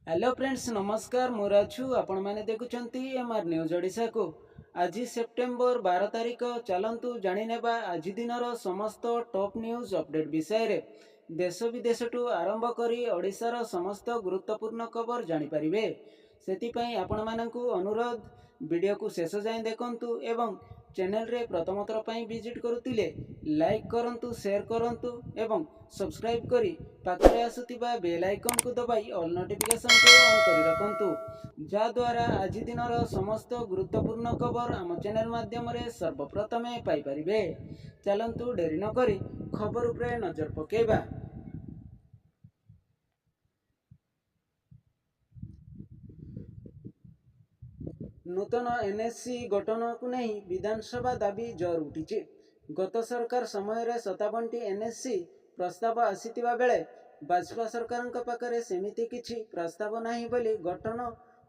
Hello friends नमस्कार मु राजू आपण मैंने देखुंत एमआर न्यूज ओडिशा को आज सेप्टेम्बर 12 तारिख चलतु जाणीनेबा आज दिन समस्त टॉप न्यूज अपडेट विषय रे देश विदेश टू आरंभ करी ओडिशार समस्त गुरुत्वपूर्ण खबर जानीपारे से आपण मानू अनुरोध वीडियो को शेष जाए देखु एवं चैनल रे प्रथम थर पर विजिट करुले लाइक करंतु शेयर करंतु एवं सब्सक्राइब करी पाखरे आसुथिबा बेल आइकन को दबाई ऑल नोटिफिकेशन को ऑन करी रखंतु जहाद्वारा आज दिन समस्त गुरुत्वपूर्ण खबर आम चैनल माध्यम रे सर्वप्रथमे पाई परिबे। चलंतु डेरी न करी खबर उपरे नजर पकेबा। नूतन एनएससी गठन को नहीं विधानसभा दाबी जोर उठी। गत सरकार समय 57टी एनएससी प्रस्ताव आसीथिबा बेले बाजपा सरकार पाखरे सेमिति किछि प्रस्ताव नहीं बोली गठन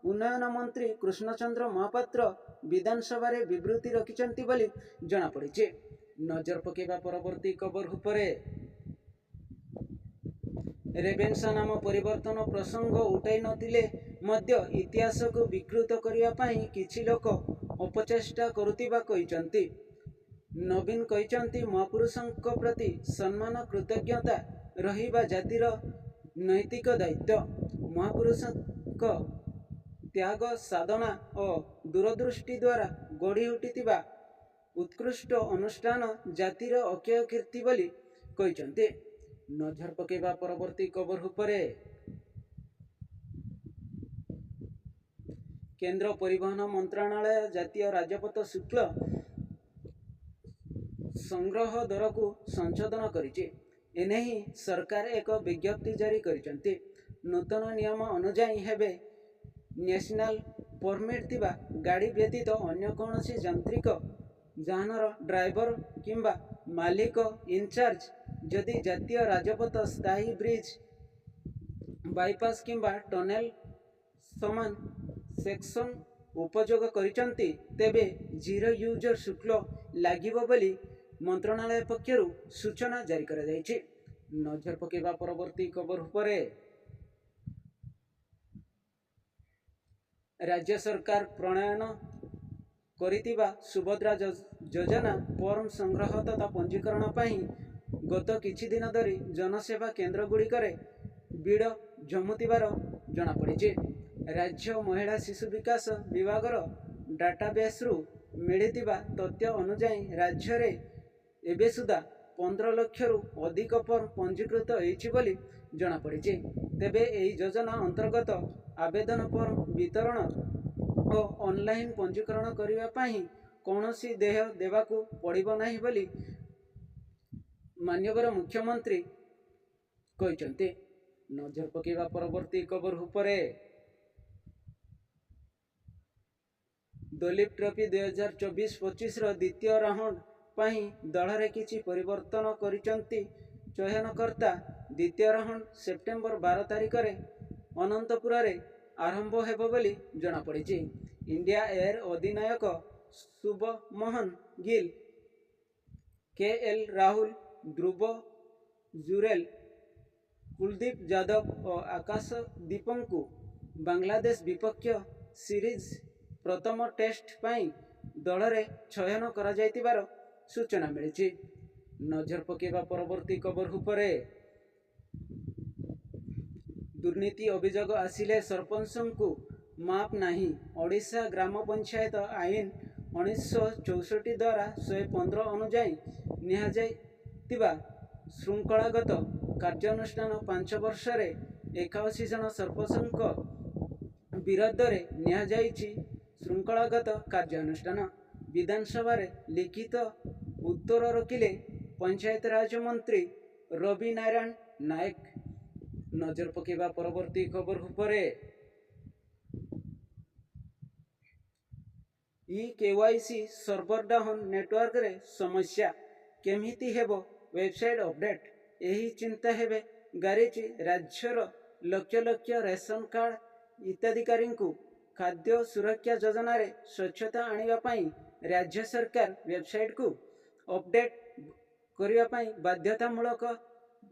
उन्नयन मंत्री कृष्णचंद्र महापात्र विधानसभा रे विवृत्ति रखिछंती बोली जना पड़िछि। नजर पकेबा परवर्ती खबर उपरे। रेवेन्सा नाम परिवर्तन प्रसंग उठाई नथिले मध्य इतिहास को विकृत करिया पाई किछि लोक अपचेष्टा करुतिबा कहिसंती। नवीन कहिसंती महापुरुषंक प्रति सम्मान कृतज्ञता रहिबा जातिर नैतिक दायित्व। महापुरुषंक त्याग साधना और दूरदृष्टि द्वारा गढ़ी उठिथिबा उत्कृष्ट अनुष्ठान जातिर अक्षय कीर्ति बोली कहिसंती। नजर पकेबा परवर्ती खबर उपरे। केंद्र परिवहन मंत्रालय जातीय राजपथ शुल्क संग्रह दर को संशोधन करिछि। एनेही सरकार एक विज्ञप्ति जारी करिसंती। नूतन नियम अनुसार हेबे नेशनल परमिट थिबा गाड़ी व्यतीत अन्य कौनसी यांत्रिक जाहनर ड्राइवर किंबा मालिक इनचार्ज जदि जातीय राजपथ स्थायी ब्रिज बाईपास किंबा टनेल समान सेक्शन उपयोग करिसंती तेबे जीरो यूजर शुल्क लागिबो बोली मंत्रालय पक्षरु सूचना जारी करा जायछि। नजर पकेबा परवर्ती खबर उपरे। राज्य सरकार प्रणयन करितिबा सुभद्रा योजना फॉर्म संग्रह तथा पंजीकरण पाई गत किछि दिन धरी जनसेवा केन्द्र गुड़िकरे बीड़ जमुथिबार जनापड़ी। राज्य महिला शिशु विकास विभागर डाटाबेस रु मिलिथिबा तथ्य अनुसार राज्य रे एबे सुधा 15 लाख रु अधिक फॉर्म पंजीकृत होइछि बोली जनापड़ी। तेबे एही योजना अंतर्गत आवेदन फॉर्म वितरण और ऑनलाइन पंजीकरण करिवा पाई कौनसी देय देवाकू पड़िबो नाही बोली माननीय मुख्यमंत्री कहिसंती। नजर पकेबा परवर्ती खबर उपरे। दलीप ट्रॉफी 2024-25 द्वितीय राउंड पाई दल रे किछि परिवर्तन करिसंती चयनकर्ता। द्वितीय राउंड सेप्टेम्बर 12 तारिख रे अनंतपुर रे आरंभ हेबो बोली जना पड़िछि। इंडिया एयर अधिनायक शुभमन गिल, केएल राहुल, ध्रुव जुरेल, कुलदीप यादव और आकाशदीपम को बांग्लादेश विपक्ष सीरीज प्रथम टेस्ट पाई दल रे चयन करा जायतिबार सूचना मिली। नजर पकेबा परवर्ती खबर उपरे। दुर्नीति अभियोग आसिले सरपंच को माप नहीं। ओडिशा ग्राम पंचायत आईन 1964 द्वारा 115 अनुजाई निहाजाइतिबा श्रृंखलागत कार्यानुष्ठान 5 वर्ष रे 81 जन सरपंच विरुद्ध रे निहाजाइछि श्रृंखलागत कार्यानुष्ठान। विधानसभा रे लिखित उत्तर रखिले पंचायत राज मंत्री रवि नारायण नायक। नजर पकेबा परवर्ती खबर उपरे। केवाईसी सर्वर डाउन नेटवर्क रे समस्या केमिति हेबो वेबसाइट अपडेट एही चिंता हेबे गारिछि राज्यर लक्ष लक्ष रेशन कार्ड हिताधिकारी को खाद्य सुरक्षा योजना रे स्वच्छता आनिबा पाई राज्य सरकार वेबसाइट को अपडेट करिबा पाई बाध्यतामूलक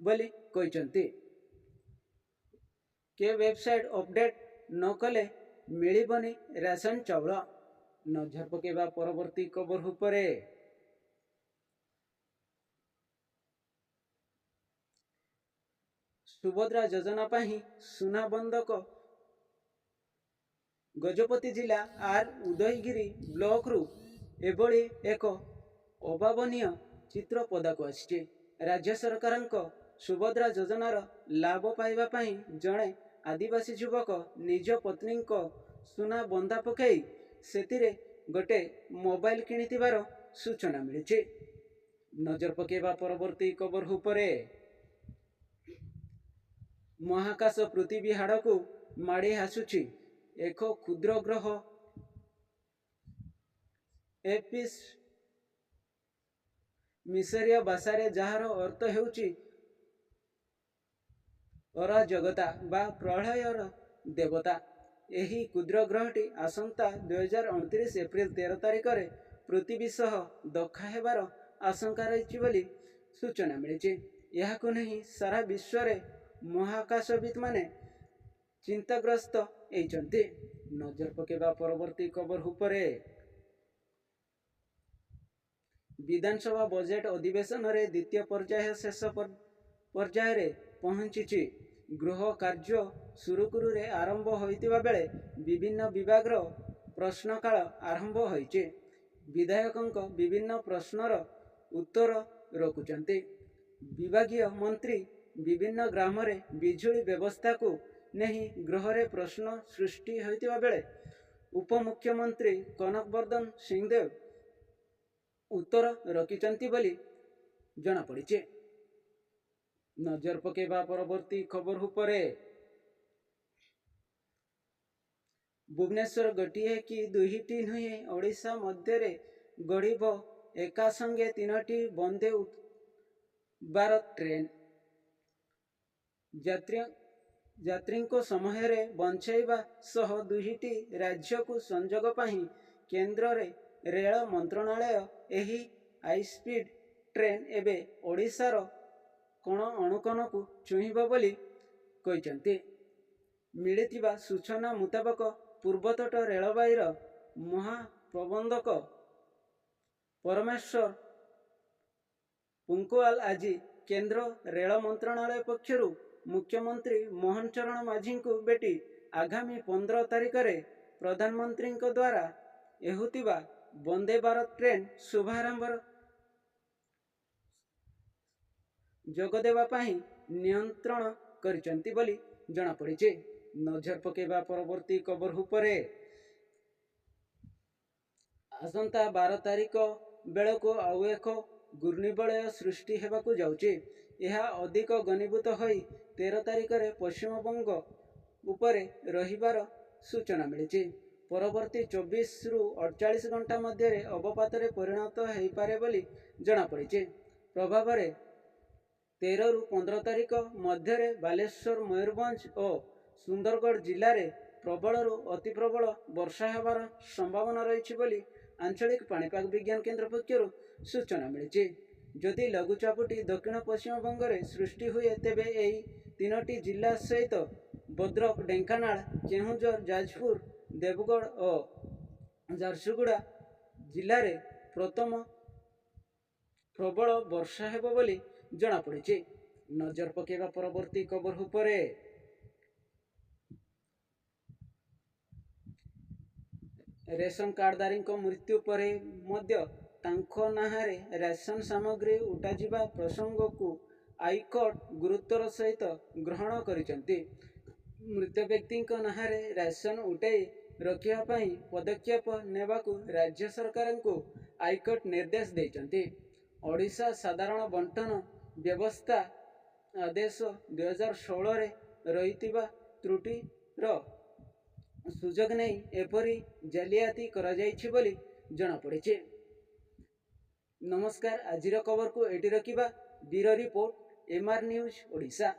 बोली कहिसंती। के वेबसाइट अपडेट न कले मिलिबनी राशन चाउल। नजर पकेबा परवर्ती खबर उपरे। सुभद्रा योजना पाही सुना बंधक गजपति जिला आर उदयगिरी ब्लॉक रु एभली एक अभावनीय चित्र पदाकु आसी। राज्य सरकार सुभद्रा योजनार लाभ पाइबा पाई जड़े आदिवासी युवक निज पत्नी सुना बंधा पकई सेतिरे गोटे मोबाइल किणिथिबार सूचना मिली। नजर पकेबा परवर्ती खबर उपरे। महाकाश पृथ्वी हाड़कू माड़ी आसुची एक क्षुद्र ग्रह एपिस मिसरिया भाषा जार अर्थ हेउची अराजकता बा प्रलयर देवता। यही क्षुद्र ग्रहटी आसंता 2029 एप्रिल 13 तारिख में पृथ्वी सह दखा हेबार आशंका रही बोली सूचना मिली। यहाकु नहीं सारा विश्व रे महाकाशविद माने चिंताग्रस्त होइचंती। नजर पकेबा परवर्ती खबर उपरे। विधानसभा बजेट अधिवेशन रे द्वितीय पर्याय शेष पर्याय रे पहुंची। गृह कार्य सुरुखुरु रे आरंभ होइतिबा बेले विभिन्न विभाग रो प्रश्नकाल आरंभ होइचे। विधायकंक विभिन्न प्रश्नर उत्तर रखुचंती। विभागीय मंत्री विभिन्न ग्राम रे बिजुली व्यवस्था को नहीं गृह रे प्रश्न सृष्टि होइतिबा बेले उपमुख्यमंत्री कनक वर्धन सिंहदेव उत्तर रखिचंती बोली जना पड़िचे। नजर पकेबा परवर्ती खबर उपरे। भुवनेश्वर गोटे कि दुईटी नुहे ओडिशा मध्य गढ़ब एका संगे 3टी वंदे भारत ट्रेन। यात्री समय रे बंचाइबा सह दुईटी राज्य को संजोग पाही केंद्र रे रेल मंत्रणालय एही हाईस्पीड ट्रेन एबे ओडिशार कोण अणुकोण को छुईब बोली कहिसंती। मिलिथिबा सूचना मुताबक पूर्वतट रेलवाईर महाप्रबंधक परमेश्वर पुंकवाल आज केंद्र रेल मंत्रणालय पक्षरु मुख्यमंत्री मोहन चरण माझी को भेटी आगामी 15 तारिख रे प्रधानमंत्री द्वारा एहुतिबा वंदे भारत ट्रेन शुभारंभ जोगदेवा पाही नियंत्रण करिसंती बोली जना पड़िचे। नजर पकेबा परवर्ती खबर उपरे। आसंता 12 तारिख बेलको आउ एक घूर्णिबलय सृष्टि हेबाकू जाउची। यह अधिक घनीभूत होई 13 तारिख रे पश्चिमबंग उपरे रहिबार सूचना मिली। परवर्ती 24 रु 48 घंटा मध्य अवपात परिणत हो पारे बोली जना पड़िचे। प्रभाव रे 13 रु 15 तारिख मध्य बालेश्वर मयूरभंज और सुंदरगढ़ जिले में प्रबल रु अति प्रबल वर्षा हेबार संभावना रही बोली आंचलिक पाणीपाग विज्ञान केन्द्र पक्षर सूचना मिली। जदि लघुचापटी दक्षिण पश्चिम बंग में सृष्टि हुए तेबे यही 3टी जिला सहित भद्रक, ढेंकानाल, केन्दुझर, जाजपुर, देवगढ़ और झारसुगुड़ा जिले में प्रथम प्रबल वर्षा हेब बोली जना पड़ी। नजर पकेबा परवर्ती खबर उपरे। रेशन कार्डधारी मृत्यु पर तांको नाहारे राशन सामग्री उठाजिबा प्रसंग को हाईकोर्ट गुरुत्वर सहित ग्रहण करिसंती। मृत व्यक्ति नाहारे राशन उठाई रखिया पाई पदक्षेप नेबाकू राज्य सरकार को हाईकोर्ट निर्देश देइचंती। ओडिशा साधारण बंटन व्यवस्था आदेश 2016 रे रहितिबा त्रुटिर सुजोग नहीं एपरी जालियाती करा जाइछि बोली जना पड़िछि। नमस्कार, आजिर खबर को एटी रखिबा। Bureau report MR news Odisha.